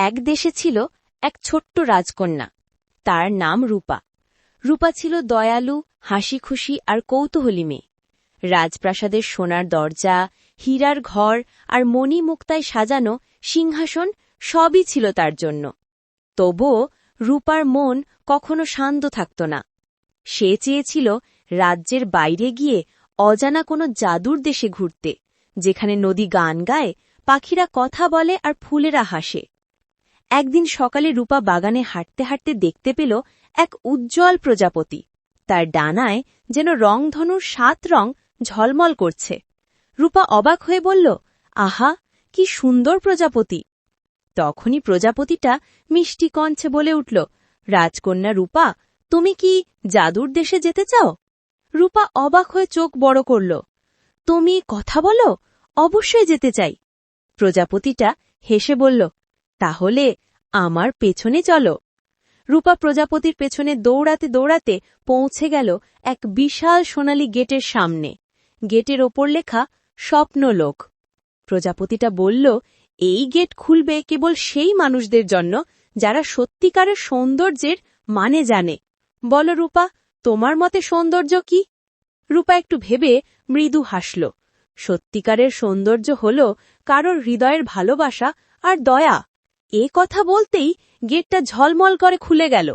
এক দেশে ছিল এক ছোট্ট রাজকন্যা। তার নাম রূপা। রূপা ছিল দয়ালু, হাসিখুশি আর কৌতূহলী মেয়ে। রাজপ্রাসাদের সোনার দরজা, হীরার ঘর আর মণিমুক্তায় সাজানো সিংহাসন সবই ছিল তার জন্য। তবুও রূপার মন কখনো শান্ত থাকত না। সে চেয়েছিল রাজ্যের বাইরে গিয়ে অজানা কোনো জাদুর দেশে ঘুরতে, যেখানে নদী গান গায়, পাখিরা কথা বলে আর ফুলেরা হাসে। একদিন সকালে রূপা বাগানে হাঁটতে হাঁটতে দেখতে পেল এক উজ্জ্বল প্রজাপতি। তার ডানায় যেন রংধনুর 7 রং ঝলমল করছে। রূপা অবাক হয়ে বলল, আহা, কি সুন্দর প্রজাপতি! তখনই প্রজাপতিটা মিষ্টি কণ্ঠে বলে উঠল, রাজকন্যা রূপা, তুমি কি জাদুর দেশে যেতে চাও? রূপা অবাক হয়ে চোখ বড় করল। তুমি কথা বলো? অবশ্যই যেতে চাই। প্রজাপতিটা হেসে বলল, তাহলে আমার পেছনে চলো। রূপা প্রজাপতির পেছনে দৌড়াতে দৌড়াতে পৌঁছে গেল এক বিশাল সোনালী গেটের সামনে। গেটের ওপর লেখা স্বপ্নলোক। প্রজাপতিটা বলল, এই গেট খুলবে কেবল সেই মানুষদের জন্য যারা সত্যিকারের সৌন্দর্যের মানে জানে। বলো রূপা, তোমার মতে সৌন্দর্য কি? রূপা একটু ভেবে মৃদু হাসল। সত্যিকারের সৌন্দর্য হল কারোর হৃদয়ের ভালোবাসা আর দয়া। এ কথা বলতেই গেটটা ঝলমল করে খুলে গেল।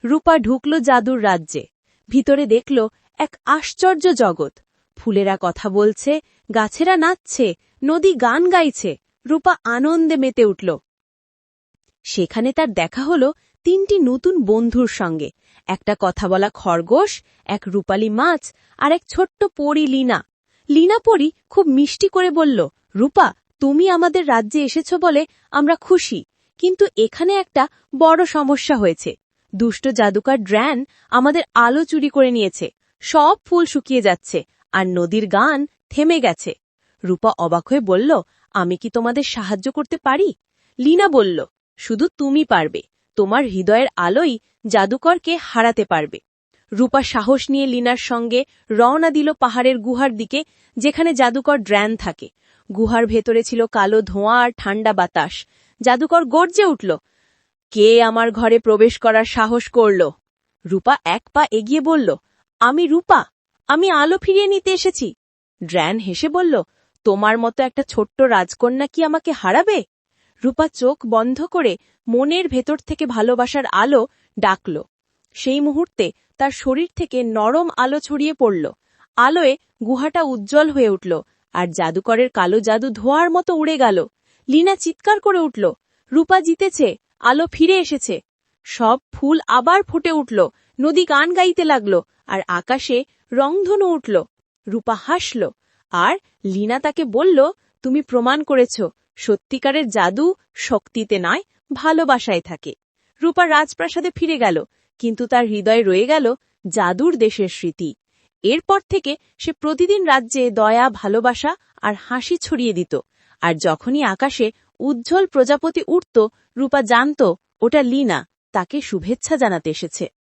রূপা ঢুকল জাদুর রাজ্যে। ভিতরে দেখল এক আশ্চর্য জগৎ। ফুলেরা কথা বলছে, গাছেরা নাচছে, নদী গান গাইছে। রূপা আনন্দে মেতে উঠল। সেখানে তার দেখা হল 3টি নতুন বন্ধুর সঙ্গে, একটা কথা বলা খরগোশ, এক রূপালী মাছ আর এক ছোট্ট পরী লীনা। লীনা পরী খুব মিষ্টি করে বলল, রূপা, তুমি আমাদের রাজ্যে এসেছ বলে আমরা খুশি, কিন্তু এখানে একটা বড় সমস্যা হয়েছে। দুষ্ট জাদুকর ড্র্যান আমাদের আলো চুরি করে নিয়েছে। সব ফুল শুকিয়ে যাচ্ছে আর নদীর গান থেমে গেছে। রূপা অবাক হয়ে বলল, আমি কি তোমাদের সাহায্য করতে পারি? লীনা বলল, শুধু তুমি পারবে। তোমার হৃদয়ের আলোই জাদুকরকে হারাতে পারবে। রূপা সাহস নিয়ে লীনার সঙ্গে রওনা দিল পাহাড়ের গুহার দিকে, যেখানে জাদুকর ড্র্যান থাকে। গুহার ভেতরে ছিল কালো ধোঁয়া আর ঠান্ডা বাতাস। জাদুকর গর্জে উঠল, কে আমার ঘরে প্রবেশ করার সাহস করল? রূপা 1 পা এগিয়ে বলল, আমি রূপা, আমি আলো ফিরিয়ে নিতে এসেছি। ড্র্যান হেসে বলল, তোমার মতো একটা ছোট্ট রাজকন্যা কি আমাকে হারাবে? রূপা চোখ বন্ধ করে মনের ভেতর থেকে ভালোবাসার আলো ডাকল। সেই মুহূর্তে তার শরীর থেকে নরম আলো ছড়িয়ে পড়ল। আলোয় গুহাটা উজ্জ্বল হয়ে উঠল আর জাদুকরের কালো জাদু ধোঁয়ার মতো উড়ে গেল। লীনা চিৎকার করে উঠল, রূপা জিতেছে, আলো ফিরে এসেছে। সব ফুল আবার ফুটে উঠল, নদী গান গাইতে লাগল আর আকাশে রংধনু উঠল। রূপা হাসল আর লীনা তাকে বলল, তুমি প্রমাণ করেছ, সত্যিকারের জাদু শক্তিতে নয়, ভালোবাসায় থাকে। রূপা রাজপ্রাসাদে ফিরে গেল, কিন্তু তার হৃদয়ে রয়ে গেল জাদুর দেশের স্মৃতি। এরপর থেকে সে প্রতিদিন রাজ্যে দয়া, ভালোবাসা আর হাসি ছড়িয়ে দিত। আর যখনই আকাশে উজ্জ্বল প্রজাপতি উঠত, রূপা জানত ওটা লীনা তাকে শুভেচ্ছা জানাতে এসেছে।